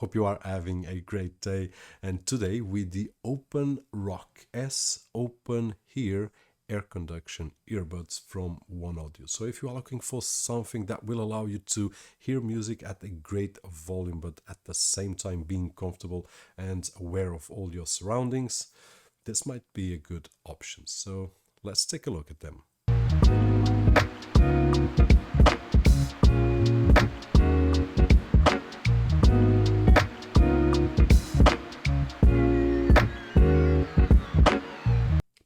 Hope you are having a great day. And today with the OpenRock S Open Here air conduction earbuds from OneOdio. So if you are looking for something that will allow you to hear music at a great volume, but at the same time being comfortable and aware of all your surroundings, this might be a good option. So let's take a look at them.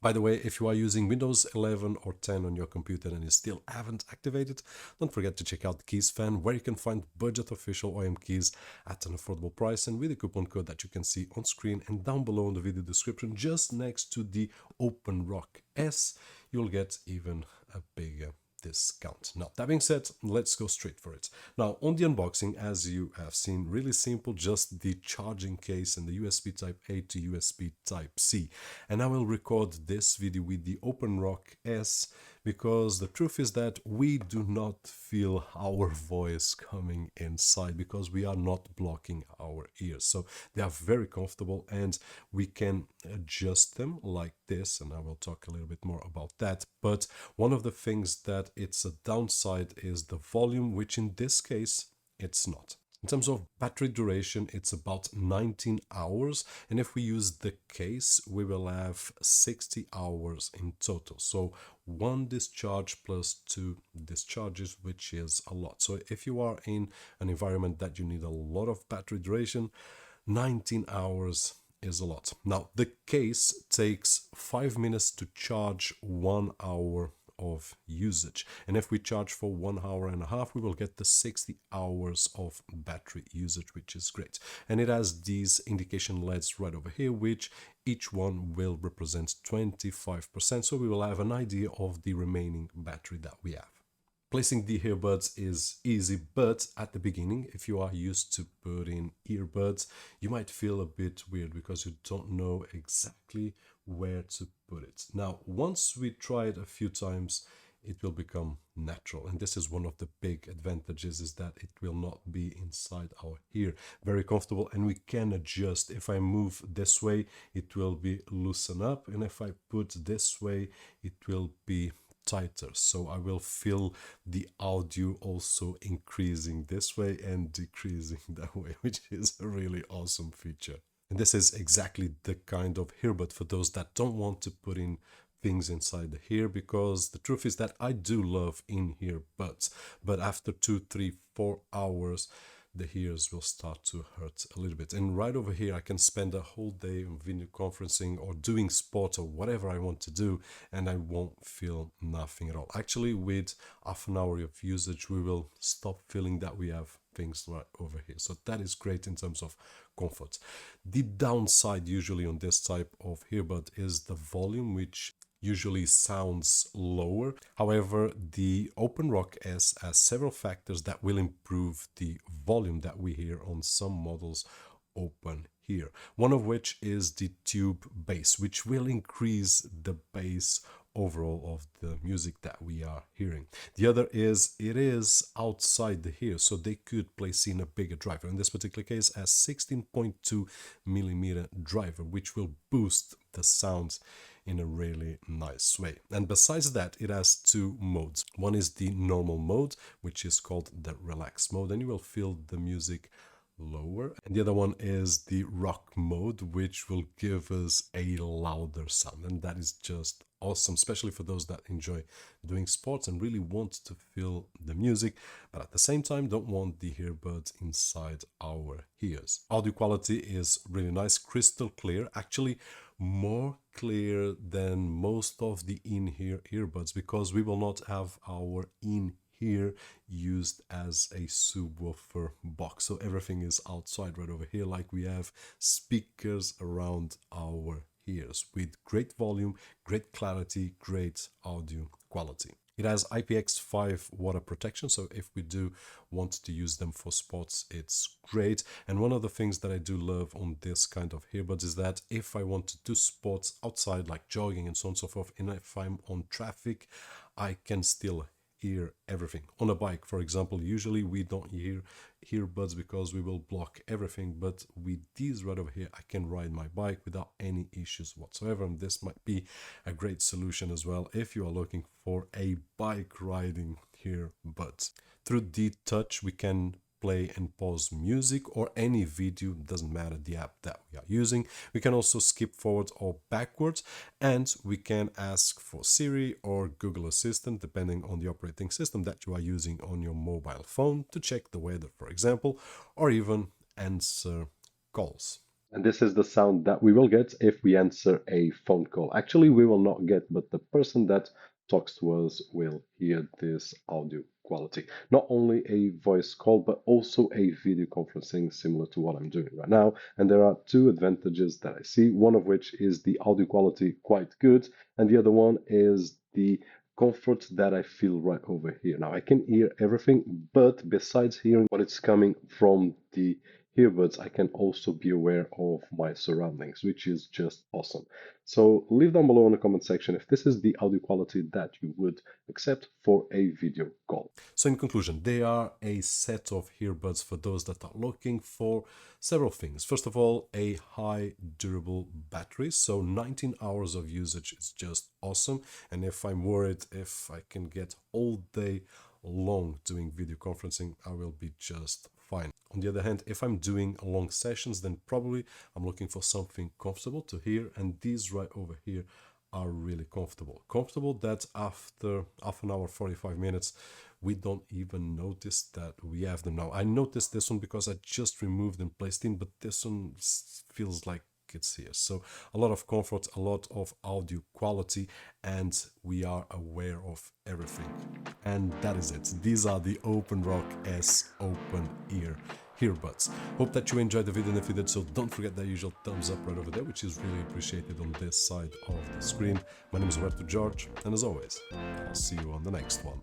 By the way, if you are using Windows 11 or 10 on your computer and you still haven't activated, don't forget to check out Keys Fan, where you can find budget official OEM keys at an affordable price and with a coupon code that you can see on screen and down below in the video description, just next to the OpenRock S, you'll get even a bigger discount. Now, that being said, let's go straight for it. Now, on the unboxing, as you have seen, really simple, just the charging case and the USB Type A to USB Type C. And I will record this video with the OpenRock S because the truth is that we do not feel our voice coming inside because we are not blocking our ears. So they are very comfortable and we can adjust them like this, and I will talk a little bit more about that. But one of the things that it's a downside is the volume, which in this case it's not. In terms of battery duration, it's about 19 hours. And if we use the case, we will have 60 hours in total. So one discharge plus 2 discharges, which is a lot. So if you are in an environment that you need a lot of battery duration, 19 hours is a lot. Now, the case takes 5 minutes to charge 1 hour of usage, and if we charge for 1 hour and a half, we will get the 60 hours of battery usage, which is great. And it has these indication LEDs right over here, which each one will represent 25%, so we will have an idea of the remaining battery that we have. Placing the earbuds is easy, but at the beginning, if you are used to putting earbuds, you might feel a bit weird because you don't know exactly where to put it. Now, once we try it a few times, it will become natural. And this is one of the big advantages, is that it will not be inside our ear. Very comfortable, and we can adjust. If I move this way, it will be loosen up, and if I put this way, it will be tighter. So I will feel the audio also increasing this way and decreasing that way, which is a really awesome feature. And this is exactly the kind of earbud for those that don't want to put in things inside the ear, because the truth is that I do love in-ear buds, but after 2, 3, 4 hours, the ears will start to hurt a little bit. And right over here, I can spend a whole day on video conferencing or doing sport or whatever I want to do, and I won't feel nothing at all. Actually, with half an hour of usage, we will stop feeling that we have things right over here. So that is great in terms of comfort. The downside usually on this type of earbud is the volume, which usually sounds lower. However, the OpenRock S has several factors that will improve the volume that we hear on some models open here. One of which is the tube bass, which will increase the bass overall of the music that we are hearing. The other is it is outside the ear, so they could place in a bigger driver. In this particular case, a 16.2 millimeter driver, which will boost the sound in a really nice way. And besides that, it has 2 modes. One is the normal mode, which is called the relax mode, and you will feel the music lower, and the other one is the rock mode, which will give us a louder sound, and that is just awesome, especially for those that enjoy doing sports and really want to feel the music, but at the same time don't want the earbuds inside our ears. Audio quality is really nice, crystal clear, actually more clear than most of the in-ear earbuds, because we will not have our in-ear used as a subwoofer box, so everything is outside right over here, like we have speakers around our ears with great volume, great clarity, great audio quality. It has IPX5 water protection, so if we do want to use them for sports, it's great. And one of the things that I do love on this kind of earbuds is that if I want to do sports outside, like jogging and so on and so forth, and if I'm on traffic, I can still hear everything. On a bike, for example, usually we don't hear earbuds because we will block everything, but with these right over here, I can ride my bike without any issues whatsoever, and this might be a great solution as well if you are looking for a bike riding earbuds. Through the touch, we can play and pause music or any video, doesn't matter the app that we are using. We can also skip forwards or backwards, and we can ask for Siri or Google Assistant depending on the operating system that you are using on your mobile phone to check the weather, for example, or even answer calls. And this is the sound that we will get if we answer a phone call. Actually, we will not get, but the person that talks to us will hear this audio quality. Not only a voice call, but also a video conferencing similar to what I'm doing right now. And there are two advantages that I see, one of which is the audio quality quite good, and the other one is the comfort that I feel right over here. Now I can hear everything, but besides hearing what is coming from the earbuds, I can also be aware of my surroundings, which is just awesome. So leave down below in the comment section if this is the audio quality that you would accept for a video call. So in conclusion, they are a set of earbuds for those that are looking for several things. First of all, a high durable battery. So 19 hours of usage is just awesome. And if I'm worried if I can get all day long doing video conferencing, I will be just fine. On the other hand, if I'm doing long sessions, then probably I'm looking for something comfortable to hear, and these right over here are really comfortable. Comfortable that after half an hour, 45 minutes, we don't even notice that we have them now. I noticed this one because I just removed and placed in, but this one feels like it's here. So a lot of comfort, a lot of audio quality, and we are aware of everything. And that is it. These are the OpenRock S Open Ear earbuds. Hope that you enjoyed the video, and if you did so, don't forget that usual thumbs up right over there, which is really appreciated on this side of the screen. My name is Roberto, and as always, I'll see you on the next one.